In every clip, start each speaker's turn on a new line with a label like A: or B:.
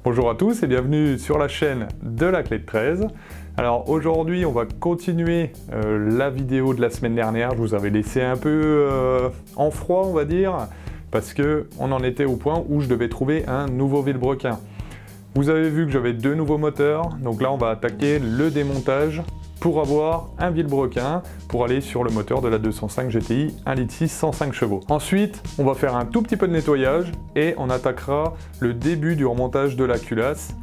A: Bonjour à tous et bienvenue sur la chaîne de la clé de 13. Alors aujourd'hui on va continuer la vidéo de la semaine dernière. Je vous avais laissé un peu en froid on va dire, parce que on en était au point où je devais trouver un nouveau vilebrequin. Vous avez vu que j'avais deux nouveaux moteurs, donc là on va attaquer le démontage pour avoir un vilebrequin pour aller sur le moteur de la 205 GTI 1,6 litre 105 chevaux. Ensuite, on va faire un tout petit peu de nettoyage et on attaquera le début du remontage de la culasse.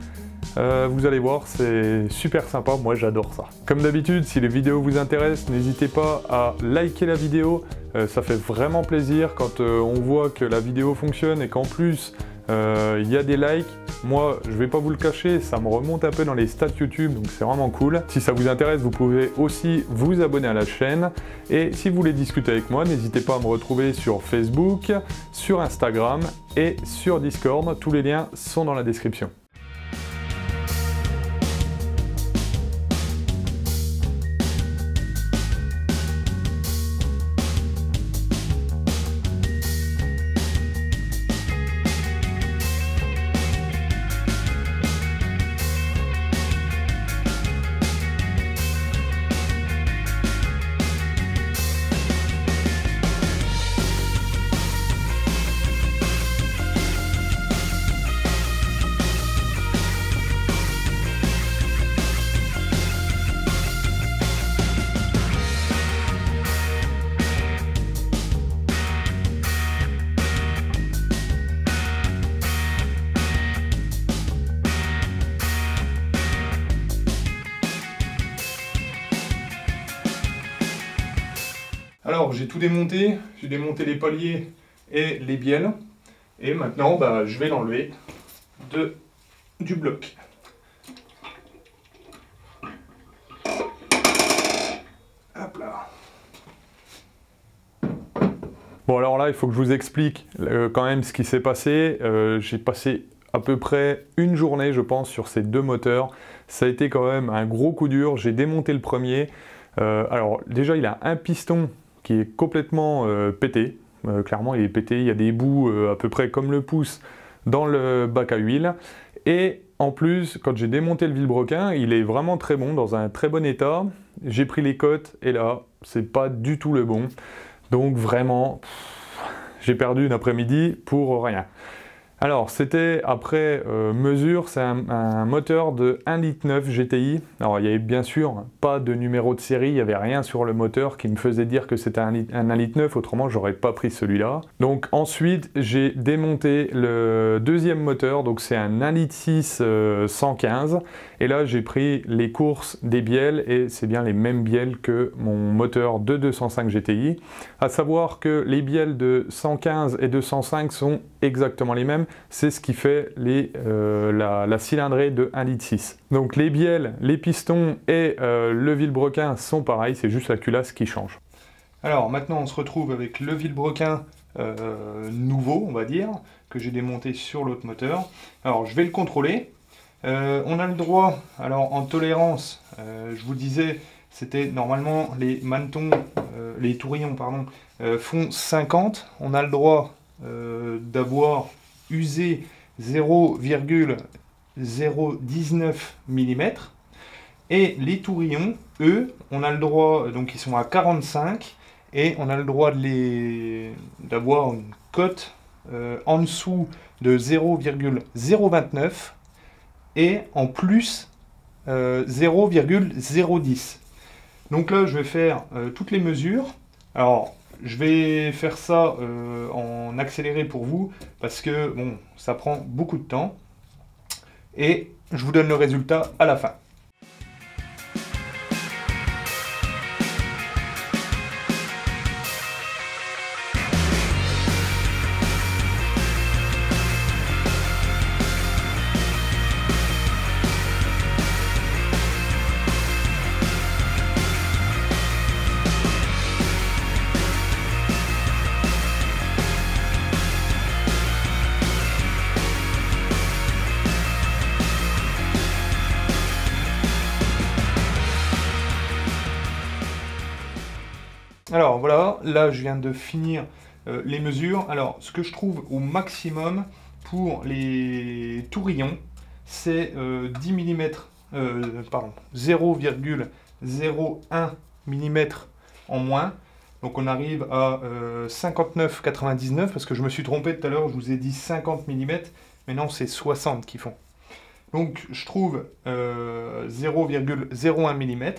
A: Vous allez voir, c'est super sympa, moi j'adore ça. Comme d'habitude, si les vidéos vous intéressent, n'hésitez pas à liker la vidéo, ça fait vraiment plaisir quand on voit que la vidéo fonctionne et qu'en plus il y a des likes. Moi, je vais pas vous le cacher, ça me remonte un peu dans les stats YouTube, donc c'est vraiment cool. Si ça vous intéresse, vous pouvez aussi vous abonner à la chaîne. Et si vous voulez discuter avec moi, n'hésitez pas à me retrouver sur Facebook, sur Instagram et sur Discord. Tous les liens sont dans la description. Alors j'ai tout démonté, j'ai démonté les paliers et les bielles, et maintenant je vais l'enlever du bloc. Hop là. Bon alors là il faut que je vous explique quand même ce qui s'est passé. J'ai passé à peu près une journée je pense sur ces deux moteurs. Ça a été quand même un gros coup dur. J'ai démonté le premier. Alors déjà il a un piston qui est complètement pété. Clairement, il est pété, il y a des bouts à peu près comme le pouce dans le bac à huile. Et en plus, quand j'ai démonté le vilebrequin, il est vraiment très bon, dans un très bon état. J'ai pris les cotes et là, c'est pas du tout le bon. Donc vraiment, j'ai perdu une après-midi pour rien. Alors, c'était après mesure, c'est un moteur de 1,9 litre GTI. Alors, il n'y avait bien sûr pas de numéro de série, il n'y avait rien sur le moteur qui me faisait dire que c'était un 1,9 litre, autrement, j'aurais pas pris celui-là. Donc, ensuite, j'ai démonté le deuxième moteur, donc c'est un 1,6 litre 115. Et là, j'ai pris les courses des bielles et c'est bien les mêmes bielles que mon moteur de 205 GTI. À savoir que les bielles de 115 et 205 sont exactement les mêmes. C'est ce qui fait la cylindrée de 1,6 litre. Donc les bielles, les pistons et le vilebrequin sont pareils, c'est juste la culasse qui change. Alors maintenant on se retrouve avec le vilebrequin nouveau, on va dire, que j'ai démonté sur l'autre moteur. Alors je vais le contrôler. On a le droit, alors en tolérance, je vous disais, c'était normalement les manetons, les tourillons, pardon, font 50. On a le droit d'avoir usé 0,019 mm. Et les tourillons, eux, on a le droit, donc ils sont à 45, et on a le droit d'avoir une cote en dessous de 0,029 et en plus 0,010. Donc là, je vais faire toutes les mesures. Alors, je vais faire ça en accéléré pour vous, parce que bon, ça prend beaucoup de temps. Et je vous donne le résultat à la fin. Alors voilà, là je viens de finir les mesures. Alors ce que je trouve au maximum pour les tourillons, c'est 10 mm, pardon, 0,01 mm en moins. Donc on arrive à 59,99 parce que je me suis trompé tout à l'heure, je vous ai dit 50 mm, mais non, c'est 60 qu'ils font. Donc je trouve 0,01 mm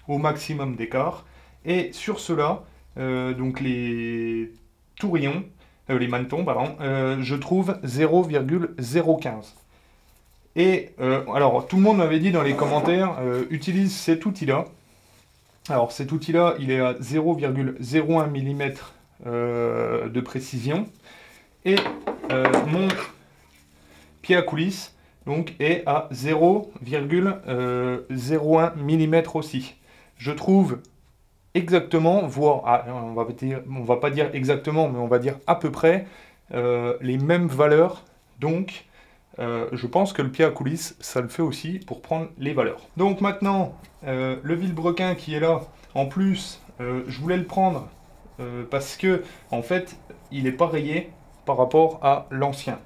A: au maximum d'écart. Et sur cela, donc les tourillons, les manetons, pardon, je trouve 0,015. Et alors tout le monde m'avait dit dans les commentaires, utilise cet outil-là. Alors cet outil-là, il est à 0,01 mm de précision. Et mon pied à coulisse donc, est à 0,01 mm aussi. Je trouve exactement, voire, on va pas dire exactement, mais on va dire à peu près les mêmes valeurs. Donc, je pense que le pied à coulisse, ça le fait aussi pour prendre les valeurs. Donc maintenant, le vilebrequin qui est là, en plus, je voulais le prendre parce que, en fait, il n'est pas rayé par rapport à l'ancien.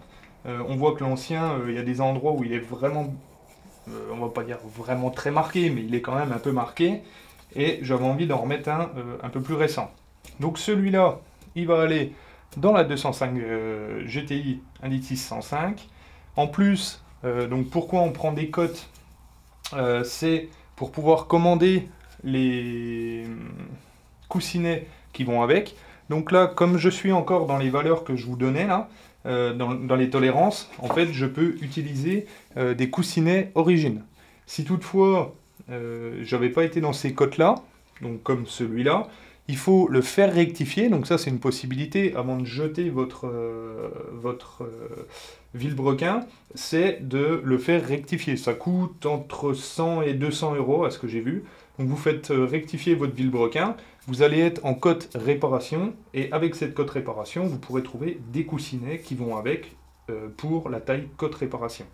A: On voit que l'ancien, il y a des endroits où il est vraiment, on va pas dire vraiment très marqué, mais il est quand même un peu marqué. Et j'avais envie d'en remettre un peu plus récent. Donc celui-là, il va aller dans la 205 GTI 1.6 105. En plus, donc pourquoi on prend des cotes, c'est pour pouvoir commander les coussinets qui vont avec. Donc là, comme je suis encore dans les valeurs que je vous donnais là, dans les tolérances, en fait, je peux utiliser des coussinets origine. Si toutefois, j'avais pas été dans ces cotes-là, donc comme celui-là, il faut le faire rectifier. Donc ça, c'est une possibilité avant de jeter votre vilebrequin, c'est de le faire rectifier. Ça coûte entre 100 et 200 euros à ce que j'ai vu. Donc vous faites rectifier votre vilebrequin, vous allez être en cote réparation, et avec cette cote réparation, vous pourrez trouver des coussinets qui vont avec pour la taille cote réparation.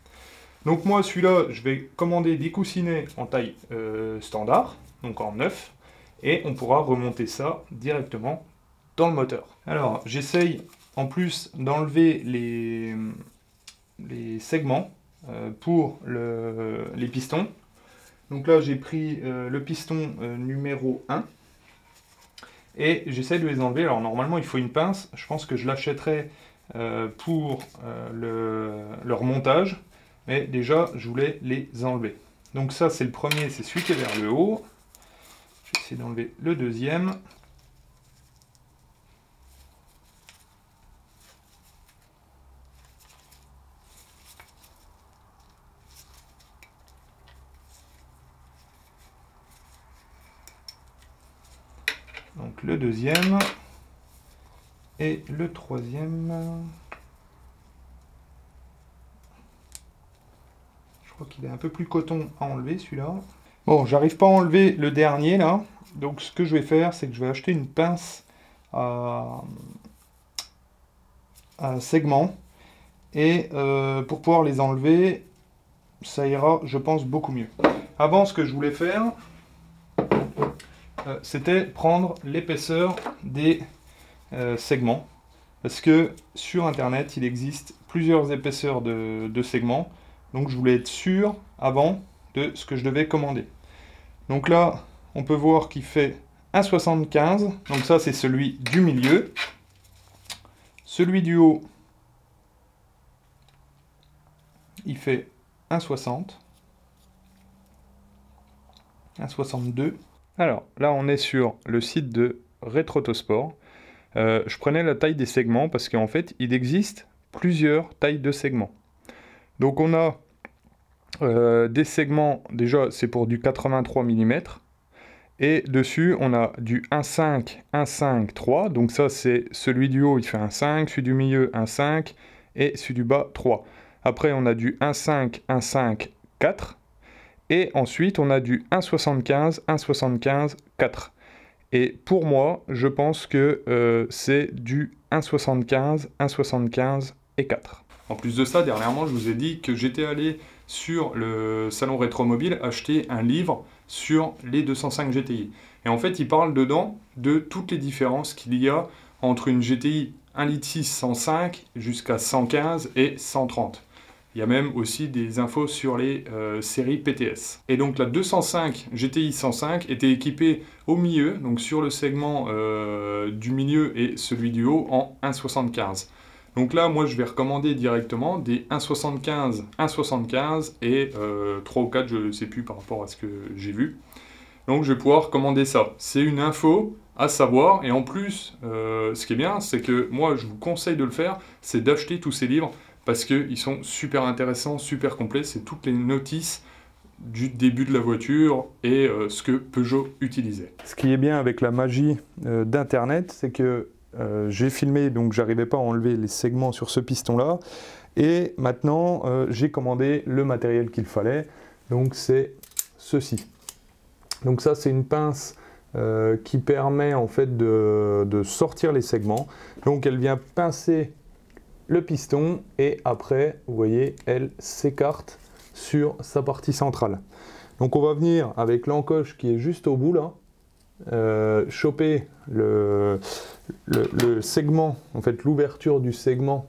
A: Donc moi, celui-là, je vais commander des coussinets en taille standard, donc en 9, et on pourra remonter ça directement dans le moteur. Alors, j'essaye en plus d'enlever les segments pour les pistons. Donc là, j'ai pris le piston numéro 1, et j'essaie de les enlever. Alors normalement, il faut une pince. Je pense que je l'achèterai pour leur montage. Mais déjà, je voulais les enlever. Donc ça, c'est le premier, c'est celui qui est vers le haut. Je vais essayer d'enlever le deuxième. Donc le deuxième. Et le troisième. Je crois qu'il est un peu plus coton à enlever celui-là. Bon, j'arrive pas à enlever le dernier là. Donc ce que je vais faire, c'est que je vais acheter une pince à segment. Et pour pouvoir les enlever, ça ira, je pense, beaucoup mieux. Avant, ce que je voulais faire, c'était prendre l'épaisseur des segments. Parce que sur Internet, il existe plusieurs épaisseurs de segments. Donc je voulais être sûr avant de ce que je devais commander. Donc là, on peut voir qu'il fait 1,75. Donc ça, c'est celui du milieu. Celui du haut, il fait 1,60. 1,62. Alors là, on est sur le site de Rétroautosport. Je prenais la taille des segments parce qu'en fait, il existe plusieurs tailles de segments. Donc on a des segments, déjà c'est pour du 83 mm, et dessus on a du 1,5, 1,5, 3, donc ça c'est celui du haut, il fait 1,5, celui du milieu 1,5, et celui du bas 3. Après on a du 1,5, 1,5, 4, et ensuite on a du 1,75, 1,75, 4. Et pour moi, je pense que c'est du 1,75, 1,75 et 4. En plus de ça, dernièrement, je vous ai dit que j'étais allé sur le salon Rétromobile acheter un livre sur les 205 GTI. Et en fait, il parle dedans de toutes les différences qu'il y a entre une GTI 1.6 105 jusqu'à 115 et 130. Il y a même aussi des infos sur les séries PTS. Et donc la 205 GTI 105 était équipée au milieu, donc sur le segment du milieu et celui du haut en 1,75. Donc là, moi, je vais recommander directement des 1,75, 1,75 et 3 ou 4, je ne sais plus par rapport à ce que j'ai vu. Donc je vais pouvoir commander ça. C'est une info à savoir, et en plus, ce qui est bien, c'est que moi, je vous conseille de le faire, c'est d'acheter tous ces livres, parce qu'ils sont super intéressants, super complets. C'est toutes les notices du début de la voiture et ce que Peugeot utilisait. Ce qui est bien avec la magie d'Internet, c'est que j'ai filmé, donc j'arrivais pas à enlever les segments sur ce piston-là. Et maintenant, j'ai commandé le matériel qu'il fallait. Donc c'est ceci. Donc ça, c'est une pince qui permet en fait de sortir les segments. Donc elle vient pincer le piston et après, vous voyez, elle s'écarte sur sa partie centrale. Donc on va venir avec l'encoche qui est juste au bout là, choper le segment, en fait l'ouverture du segment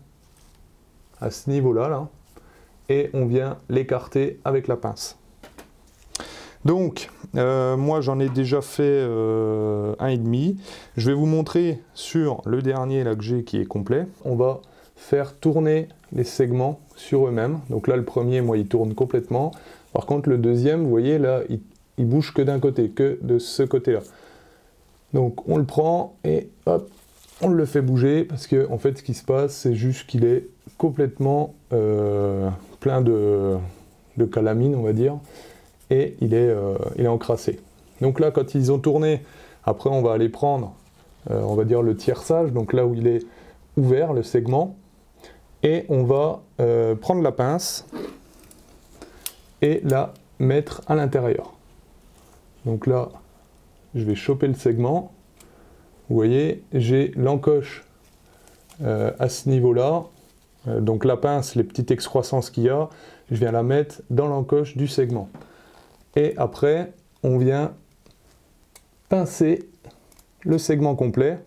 A: à ce niveau-là, là, et on vient l'écarter avec la pince. Donc, moi j'en ai déjà fait un et demi. Je vais vous montrer sur le dernier là que j'ai qui est complet. On va faire tourner les segments sur eux-mêmes. Donc là le premier, moi il tourne complètement. Par contre le deuxième, vous voyez là, il bouge que d'un côté, que de ce côté-là. Donc on le prend et hop, on le fait bouger parce que en fait ce qui se passe, c'est juste qu'il est complètement plein de calamine, on va dire. Et il est encrassé. Donc là, quand ils ont tourné, après on va aller prendre, on va dire le tierçage, donc là où il est ouvert, le segment, et on va prendre la pince et la mettre à l'intérieur. Donc là, je vais choper le segment. Vous voyez, j'ai l'encoche à ce niveau-là. Donc la pince, les petites excroissances qu'il y a, je viens la mettre dans l'encoche du segment. Et après, on vient pincer le segment complet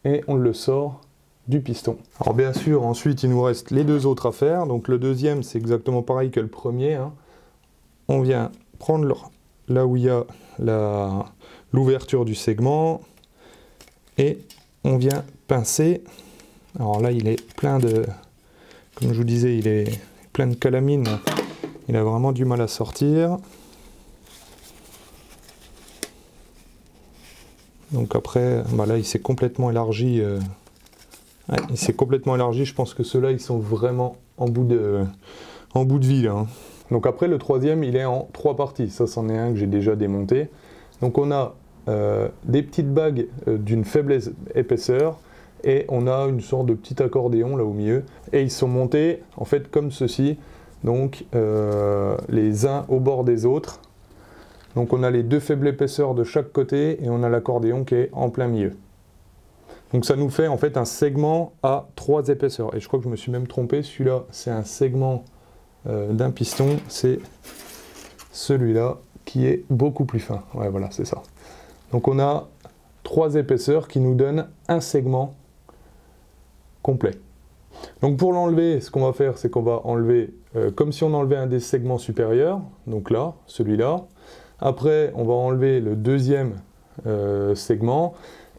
A: et on le sort du piston. Alors bien sûr, ensuite, il nous reste les deux autres à faire. Donc le deuxième, c'est exactement pareil que le premier, hein. On vient prendre là où il y a l'ouverture du segment et on vient pincer. Alors là, il est plein de, comme je vous disais, il est plein de calamine. Il a vraiment du mal à sortir. Donc après, bah là, il s'est complètement élargi. Ouais, il s'est complètement élargi. Je pense que ceux-là, ils sont vraiment en bout de vie, là, hein. Donc après, le troisième, il est en 3 parties. Ça, c'en est un que j'ai déjà démonté. Donc on a des petites bagues d'une faible épaisseur et on a une sorte de petit accordéon là au milieu. Et ils sont montés, en fait, comme ceci. Donc les uns au bord des autres. Donc on a les deux faibles épaisseurs de chaque côté et on a l'accordéon qui est en plein milieu. Donc ça nous fait en fait un segment à 3 épaisseurs. Et je crois que je me suis même trompé, celui-là c'est un segment d'un piston, c'est celui-là qui est beaucoup plus fin. Ouais, voilà, c'est ça. Donc on a 3 épaisseurs qui nous donnent un segment complet. Donc pour l'enlever, ce qu'on va faire, c'est qu'on va enlever comme si on enlevait un des segments supérieurs, donc là, celui-là. Après, on va enlever le deuxième segment,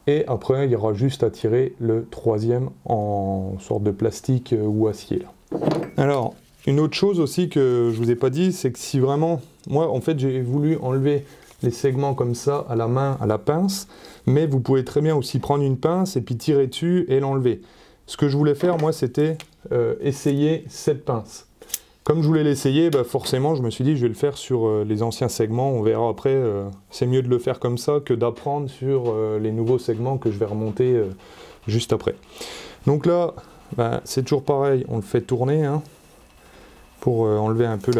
A: et après, il y aura juste à tirer le troisième en sorte de plastique ou acier. Là. Alors, une autre chose aussi que je vous ai pas dit, c'est que si vraiment, moi, en fait, j'ai voulu enlever les segments comme ça à la main, à la pince, mais vous pouvez très bien aussi prendre une pince et puis tirer dessus et l'enlever. Ce que je voulais faire, moi, c'était essayer cette pince. Comme je voulais l'essayer, bah forcément, je me suis dit, je vais le faire sur les anciens segments. On verra après, c'est mieux de le faire comme ça que d'apprendre sur les nouveaux segments que je vais remonter juste après. Donc là, bah, c'est toujours pareil, on le fait tourner, hein, pour enlever un peu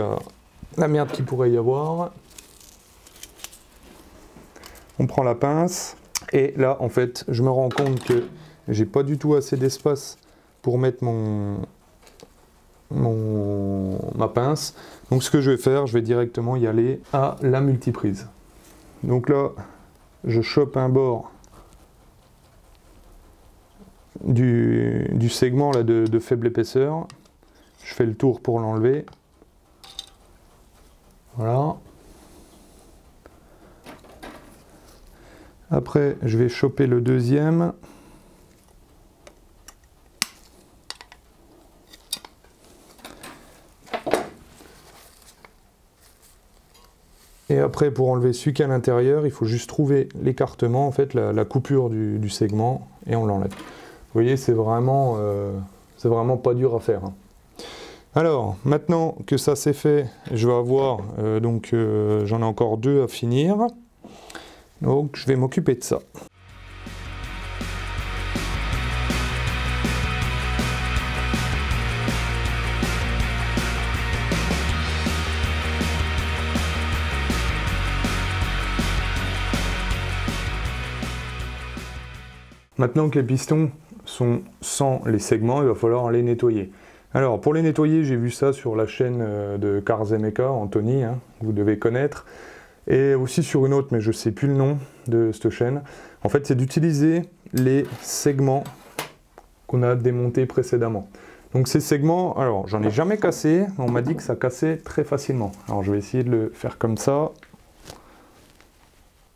A: la merde qu'il pourrait y avoir. On prend la pince, et là, en fait, je me rends compte que j'ai pas du tout assez d'espace pour mettre ma pince. Donc ce que je vais faire, je vais directement y aller à la multiprise. Donc là, je chope un bord du segment là, de faible épaisseur. je fais le tour pour l'enlever. Voilà. Après, je vais choper le deuxième. Et après, pour enlever celui qui est à l'intérieur, il faut juste trouver l'écartement, en fait, la coupure du segment, et on l'enlève. Vous voyez, c'est vraiment pas dur à faire, hein. Alors, maintenant que ça c'est fait, je vais avoir, j'en ai encore 2 à finir. Donc, je vais m'occuper de ça. Maintenant que les pistons sont sans les segments, il va falloir les nettoyer. Alors pour les nettoyer, j'ai vu ça sur la chaîne de Cars & Mecha, Anthony, hein, vous devez connaître, et aussi sur une autre, mais je ne sais plus le nom de cette chaîne. En fait, c'est d'utiliser les segments qu'on a démontés précédemment. Donc ces segments, alors j'en ai jamais cassé, on m'a dit que ça cassait très facilement. Alors je vais essayer de le faire comme ça.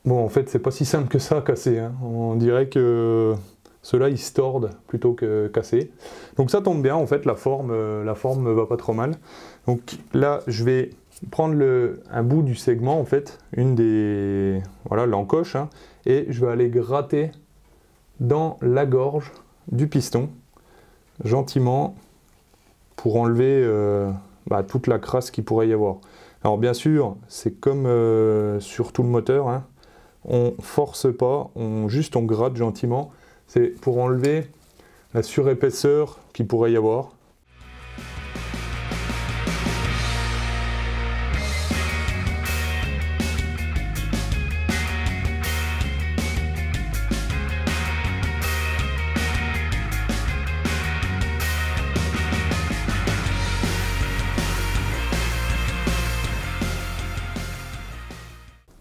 A: Bon, en fait, c'est pas si simple que ça à casser, hein. On dirait que ceux-là, ils se tordent plutôt que casser. Donc ça tombe bien, en fait, la forme me va pas trop mal. Donc là, je vais prendre un bout du segment, en fait, voilà, l'encoche, hein, et je vais aller gratter dans la gorge du piston, gentiment, pour enlever toute la crasse qu'il pourrait y avoir. Alors bien sûr, c'est comme sur tout le moteur, hein. On force pas, on gratte gentiment. C'est pour enlever la surépaisseur qu'il pourrait y avoir.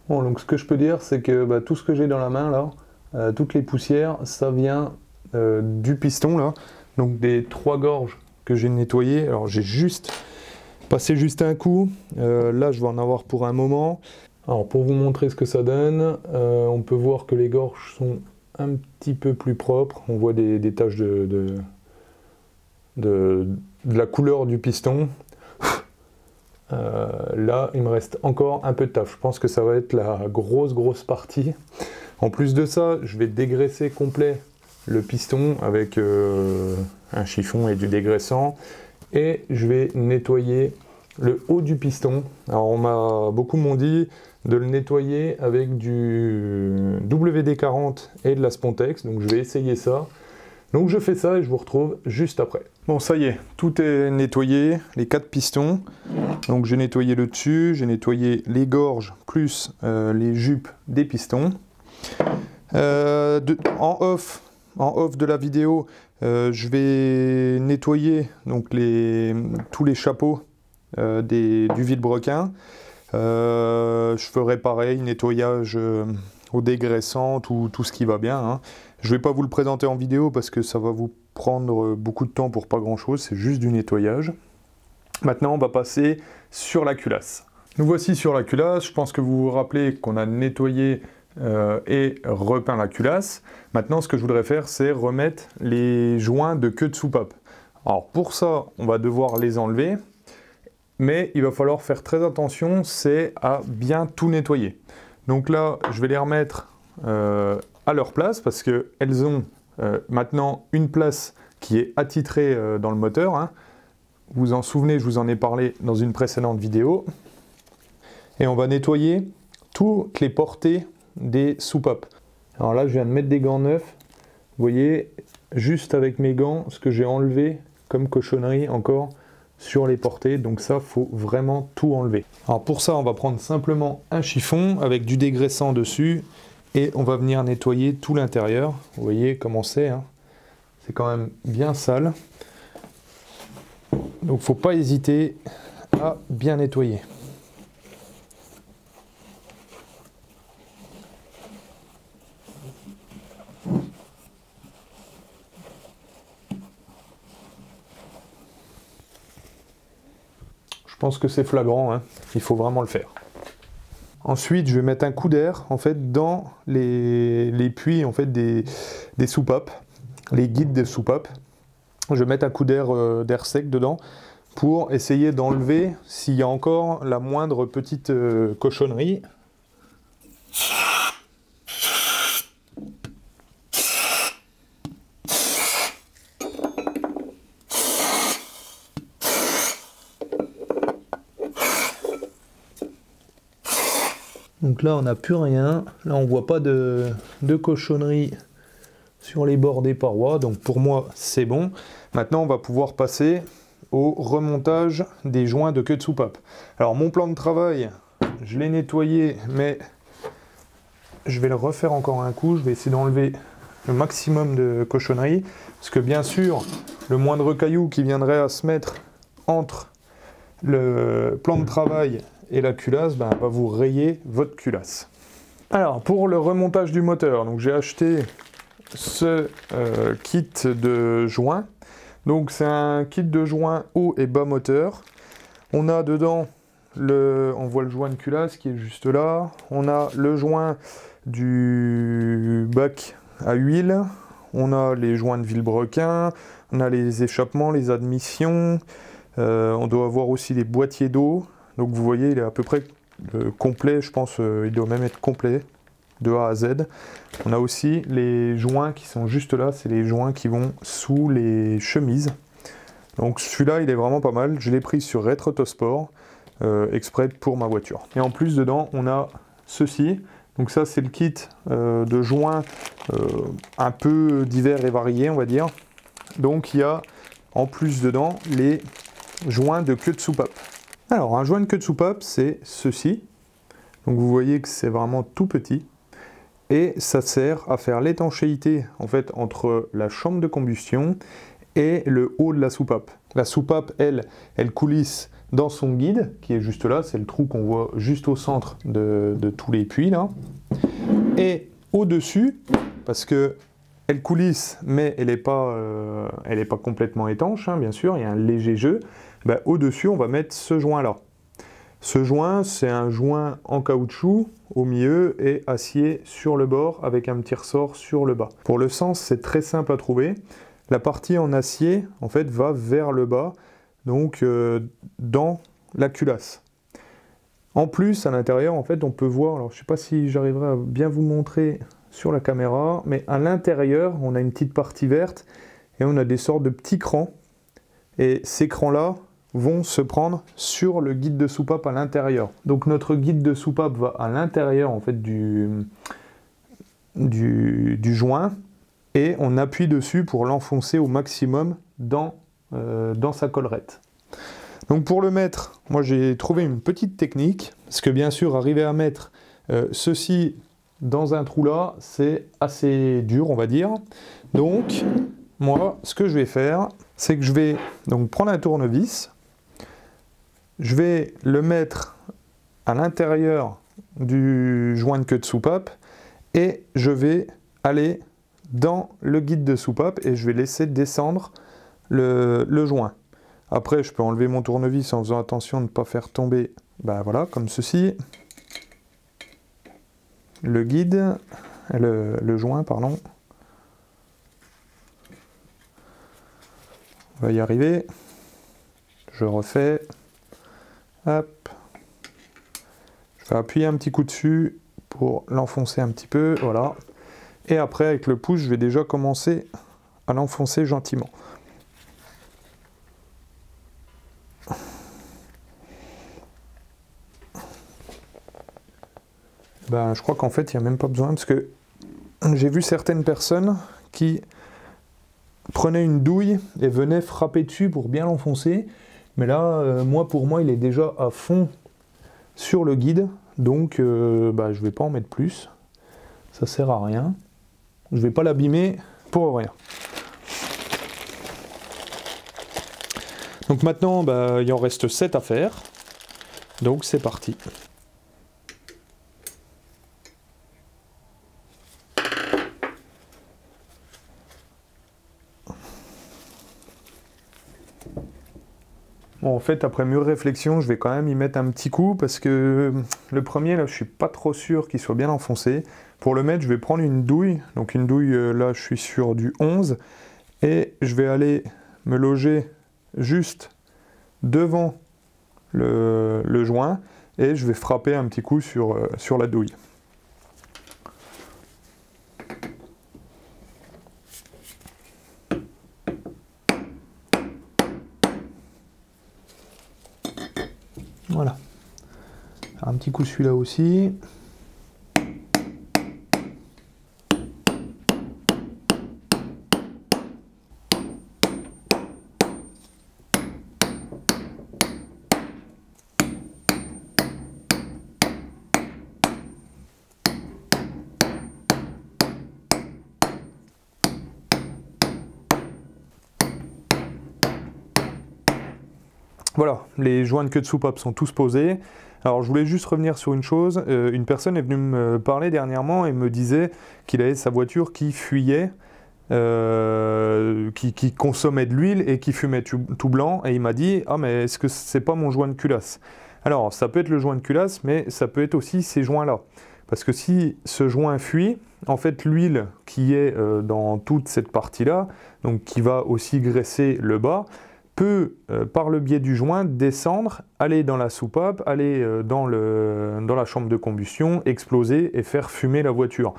A: Bon, donc ce que je peux dire, c'est que tout ce que j'ai dans la main là, toutes les poussières, ça vient du piston là, donc des 3 gorges que j'ai nettoyées. Alors j'ai passé un coup, là je vais en avoir pour un moment. Alors pour vous montrer ce que ça donne, on peut voir que les gorges sont un petit peu plus propres, on voit des taches de la couleur du piston. Là, il me reste encore un peu de taf. Je pense que ça va être la grosse partie. En plus de ça, je vais dégraisser complet le piston avec un chiffon et du dégraissant. Et je vais nettoyer le haut du piston. Alors, beaucoup m'ont dit de le nettoyer avec du WD-40 et de la Spontex. Donc, je vais essayer ça. Donc, je fais ça et je vous retrouve juste après. Bon, ça y est, tout est nettoyé, les 4 pistons. Donc j'ai nettoyé le dessus, j'ai nettoyé les gorges plus les jupes des pistons. En off de la vidéo, je vais nettoyer donc tous les chapeaux du vilebrequin. Je ferai pareil, nettoyage au dégraissant, tout ce qui va bien, hein. Je ne vais pas vous le présenter en vidéo parce que ça va vous prendre beaucoup de temps pour pas grand chose, c'est juste du nettoyage. Maintenant, on va passer sur la culasse. Nous voici sur la culasse. Je pense que vous vous rappelez qu'on a nettoyé et repeint la culasse. Maintenant, ce que je voudrais faire, c'est remettre les joints de queue de soupape. Alors pour ça, on va devoir les enlever, mais il va falloir faire très attention, c'est à bien tout nettoyer. Donc là, je vais les remettre à leur place parce qu'elles ont maintenant une place qui est attitrée dans le moteur, hein. Vous vous en souvenez, je vous en ai parlé dans une précédente vidéo. Et on va nettoyer toutes les portées des soupapes. Alors là, je viens de mettre des gants neufs. Vous voyez, juste avec mes gants, ce que j'ai enlevé comme cochonnerie encore sur les portées. Donc ça, il faut vraiment tout enlever. Alors pour ça, on va prendre simplement un chiffon avec du dégraissant dessus. Et on va venir nettoyer tout l'intérieur. Vous voyez comment c'est, hein. C'est quand même bien sale. Donc il ne faut pas hésiter à bien nettoyer. pense que c'est flagrant, hein. Il faut vraiment le faire. Ensuite, je vais mettre un coup d'air en fait dans les puits en fait des soupapes, les guides des soupapes. Je vais mettre un coup d'air sec dedans pour essayer d'enlever s'il y a encore la moindre petite cochonnerie. Donc là, on n'a plus rien. Là, on voit pas de cochonnerie sur les bords des parois. Donc pour moi, c'est bon. Maintenant, on va pouvoir passer au remontage des joints de queue de soupape. Alors mon plan de travail, je l'ai nettoyé, mais je vais le refaire encore un coup. Je vais essayer d'enlever le maximum de cochonneries, parce que bien sûr, le moindre caillou qui viendrait à se mettre entre le plan de travail et la culasse, ben, va vous rayer votre culasse. Alors pour le remontage du moteur, donc j'ai acheté ce kit de joints. Donc c'est un kit de joints haut et bas moteur. On a dedans on voit le joint de culasse qui est juste là. On a le joint du bac à huile. On a les joints de vilebrequin. On a les échappements, les admissions. On doit avoir aussi les boîtiers d'eau. Donc vous voyez, il est à peu près complet. Je pense il doit même être complet de A à Z. On a aussi les joints qui sont juste là, c'est les joints qui vont sous les chemises. Donc celui-là, il est vraiment pas mal. Je l'ai pris sur Retro Autosport, exprès pour ma voiture. Et en plus, dedans, on a ceci. Donc ça, c'est le kit de joints un peu divers et variés, on va dire. Donc il y a en plus dedans les joints de queue de soupape. Alors, un joint de queue de soupape, c'est ceci. Donc vous voyez que c'est vraiment tout petit. Et ça sert à faire l'étanchéité en fait entre la chambre de combustion et le haut de la soupape. La soupape, elle coulisse dans son guide, qui est juste là, c'est le trou qu'on voit juste au centre de tous les puits là. Et au-dessus, parce que elle coulisse, mais elle n'est pas complètement étanche, hein, bien sûr, il y a un léger jeu, ben, au-dessus on va mettre ce joint-là. Ce joint, c'est un joint en caoutchouc au milieu et acier sur le bord avec un petit ressort sur le bas. Pour le sens, c'est très simple à trouver. La partie en acier, en fait, va vers le bas, donc dans la culasse. En plus, à l'intérieur, en fait, on peut voir, alors je ne sais pas si j'arriverai à bien vous montrer sur la caméra, mais à l'intérieur, on a une petite partie verte et on a des sortes de petits crans. Et ces crans-là vont se prendre sur le guide de soupape à l'intérieur. Donc notre guide de soupape va à l'intérieur en fait du joint et on appuie dessus pour l'enfoncer au maximum dans sa collerette. Donc pour le mettre, moi j'ai trouvé une petite technique, parce que bien sûr arriver à mettre ceci dans un trou là, c'est assez dur on va dire. Donc moi ce que je vais faire, c'est que je vais donc prendre un tournevis. Je vais le mettre à l'intérieur du joint de queue de soupape et je vais aller dans le guide de soupape et je vais laisser descendre le joint. Après, je peux enlever mon tournevis en faisant attention de ne pas faire tomber, ben voilà, comme ceci, le guide, le joint, pardon. On va y arriver. Je refais. Hop. Je vais appuyer un petit coup dessus pour l'enfoncer un petit peu, voilà. Et après, avec le pouce, je vais déjà commencer à l'enfoncer gentiment. Ben, je crois qu'en fait, il n'y a même pas besoin, parce que j'ai vu certaines personnes qui prenaient une douille et venaient frapper dessus pour bien l'enfoncer. Mais là, pour moi, il est déjà à fond sur le guide, donc je ne vais pas en mettre plus. Ça sert à rien. Je ne vais pas l'abîmer pour rien. Donc maintenant, il en reste 7 à faire. Donc c'est parti. Bon, en fait, après mûre réflexion, je vais quand même y mettre un petit coup parce que le premier, là, je suis pas trop sûr qu'il soit bien enfoncé. Pour le mettre, je vais prendre une douille. Donc une douille, là, je suis sur du 11. Et je vais aller me loger juste devant le joint et je vais frapper un petit coup sur la douille. Voilà. Un petit coup celui-là aussi. Voilà, les joints de queue de soupape sont tous posés. Alors je voulais juste revenir sur une chose. Une personne est venue me parler dernièrement et me disait qu'il avait sa voiture qui fuyait, qui consommait de l'huile et qui fumait tout blanc. Et il m'a dit « Ah mais est-ce que c'est pas mon joint de culasse ?» Alors ça peut être le joint de culasse, mais ça peut être aussi ces joints-là. Parce que si ce joint fuit, en fait l'huile qui est dans toute cette partie-là, donc qui va aussi graisser le bas, peut, par le biais du joint, descendre, aller dans la soupape, aller dans la chambre de combustion, exploser et faire fumer la voiture.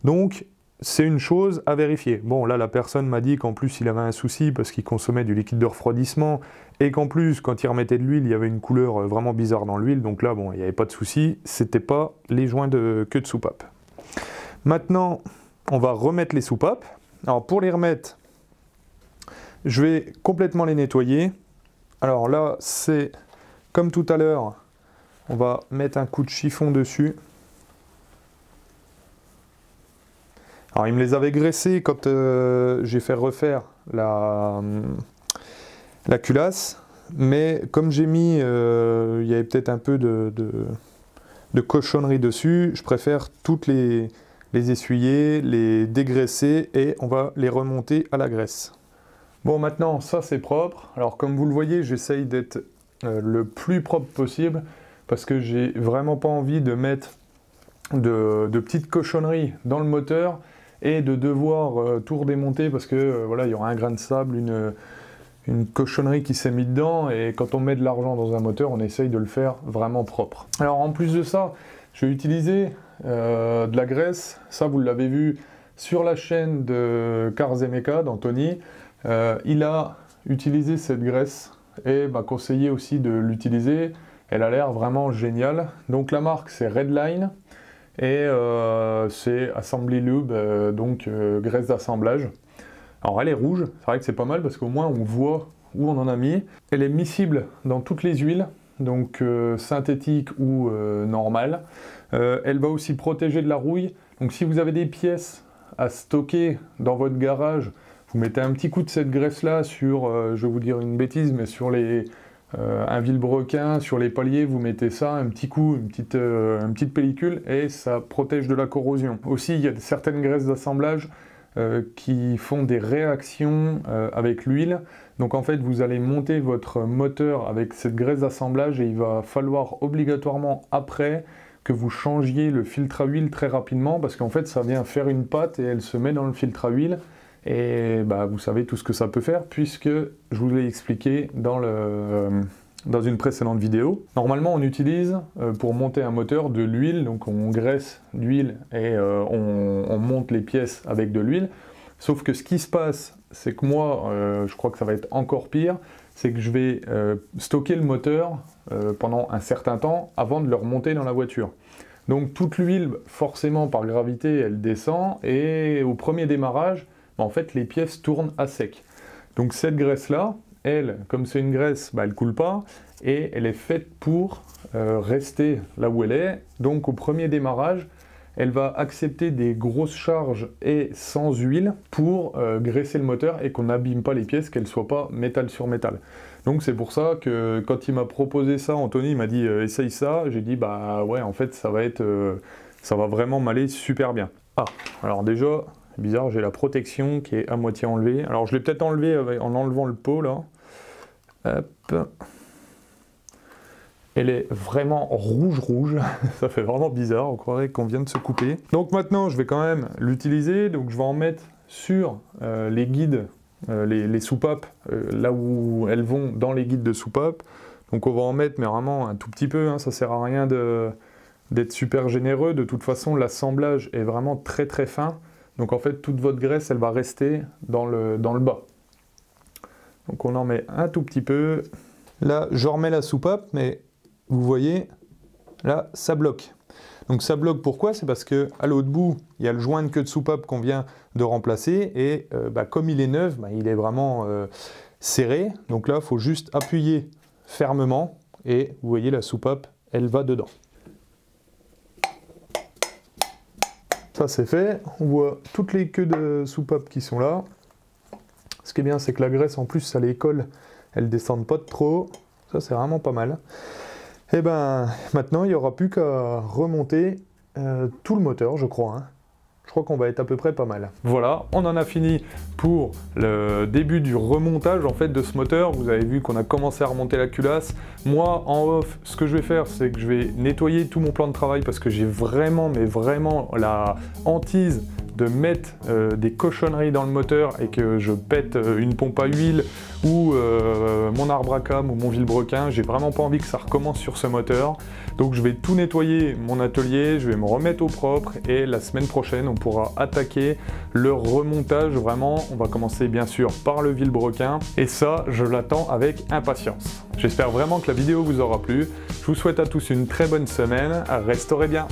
A: Donc, c'est une chose à vérifier. Bon, là, la personne m'a dit qu'en plus, il avait un souci parce qu'il consommait du liquide de refroidissement et qu'en plus, quand il remettait de l'huile, il y avait une couleur vraiment bizarre dans l'huile. Donc là, bon, il n'y avait pas de souci. C'était pas les joints de queue de soupape. Maintenant, on va remettre les soupapes. Alors, pour les remettre, je vais complètement les nettoyer. Alors là, c'est comme tout à l'heure, on va mettre un coup de chiffon dessus. Alors il me les avait graissés quand j'ai fait refaire la culasse, mais comme j'ai mis, il y avait peut-être un peu de cochonnerie dessus, je préfère toutes les essuyer, les dégraisser et on va les remonter à la graisse. Bon, maintenant, ça c'est propre. Alors comme vous le voyez, j'essaye d'être le plus propre possible parce que j'ai vraiment pas envie de mettre de petites cochonneries dans le moteur et de devoir tout redémonter parce que voilà, il y aura un grain de sable, une cochonnerie qui s'est mis dedans et quand on met de l'argent dans un moteur, on essaye de le faire vraiment propre. Alors en plus de ça, je vais utiliser de la graisse. Ça, vous l'avez vu sur la chaîne de Cars & Mecha d'Anthony. Il a utilisé cette graisse et m'a conseillé aussi de l'utiliser. Elle a l'air vraiment géniale. Donc la marque c'est Redline et c'est Assembly Lube, donc graisse d'assemblage. Alors elle est rouge, c'est vrai que c'est pas mal parce qu'au moins on voit où on en a mis. Elle est miscible dans toutes les huiles, donc synthétique ou normale. Elle va aussi protéger de la rouille. Donc si vous avez des pièces à stocker dans votre garage, vous mettez un petit coup de cette graisse-là sur, je vais vous dire une bêtise, mais sur un vilebrequin, sur les paliers, vous mettez ça, un petit coup, une petite pellicule, et ça protège de la corrosion. Aussi, il y a certaines graisses d'assemblage qui font des réactions avec l'huile. Donc en fait, vous allez monter votre moteur avec cette graisse d'assemblage et il va falloir obligatoirement après que vous changiez le filtre à huile très rapidement parce qu'en fait, ça vient faire une pâte et elle se met dans le filtre à huile. Et bah, vous savez tout ce que ça peut faire puisque je vous l'ai expliqué dans une précédente vidéo. Normalement on utilise pour monter un moteur de l'huile, donc on graisse l'huile et on monte les pièces avec de l'huile. Sauf que ce qui se passe, c'est que moi, je crois que ça va être encore pire, c'est que je vais stocker le moteur pendant un certain temps avant de le remonter dans la voiture. Donc toute l'huile, forcément par gravité, elle descend et au premier démarrage, en fait les pièces tournent à sec. Donc cette graisse-là, elle, comme c'est une graisse, bah, elle ne coule pas et elle est faite pour rester là où elle est. Donc au premier démarrage, elle va accepter des grosses charges et sans huile pour graisser le moteur et qu'on n'abîme pas les pièces, qu'elles ne soient pas métal sur métal. Donc c'est pour ça que quand il m'a proposé ça, Anthony m'a dit essaye ça, j'ai dit bah ouais en fait ça va vraiment m'aller super bien. Ah, alors déjà, c'est bizarre, j'ai la protection qui est à moitié enlevée. Alors je l'ai peut-être enlevé en enlevant le pot là. Hop. Elle est vraiment rouge, ça fait vraiment bizarre, on croirait qu'on vient de se couper. Donc maintenant, je vais quand même l'utiliser, donc je vais en mettre sur les guides, les soupapes, là où elles vont dans les guides de soupapes. Donc on va en mettre, mais vraiment un tout petit peu, hein, ça sert à rien d'être super généreux. De toute façon, l'assemblage est vraiment très très fin. Donc en fait, toute votre graisse, elle va rester dans le bas. Donc on en met un tout petit peu. Là, je remets la soupape, mais vous voyez, là, ça bloque. Donc ça bloque pourquoi? C'est parce qu'à l'autre bout, il y a le joint de queue de soupape qu'on vient de remplacer. Et comme il est neuf, il est vraiment serré. Donc là, il faut juste appuyer fermement. Et vous voyez, la soupape, elle va dedans. Ça, c'est fait. On voit toutes les queues de soupape qui sont là. Ce qui est bien, c'est que la graisse, en plus, ça les colle. Elles ne descendent pas de trop. Ça, c'est vraiment pas mal. Et ben, maintenant, il n'y aura plus qu'à remonter tout le moteur, je crois. Hein. Je crois qu'on va être à peu près pas mal. Voilà, on en a fini pour le début du remontage en fait de ce moteur. Vous avez vu qu'on a commencé à remonter la culasse. Moi, en off, ce que je vais faire, c'est que je vais nettoyer tout mon plan de travail parce que j'ai vraiment, mais vraiment la hantise de mettre des cochonneries dans le moteur et que je pète une pompe à huile ou mon arbre à cam ou mon vilebrequin. J'ai vraiment pas envie que ça recommence sur ce moteur. Donc je vais tout nettoyer mon atelier, je vais me remettre au propre et la semaine prochaine on pourra attaquer le remontage. Vraiment, on va commencer bien sûr par le vilebrequin et ça je l'attends avec impatience. J'espère vraiment que la vidéo vous aura plu. Je vous souhaite à tous une très bonne semaine. Restaurez bien.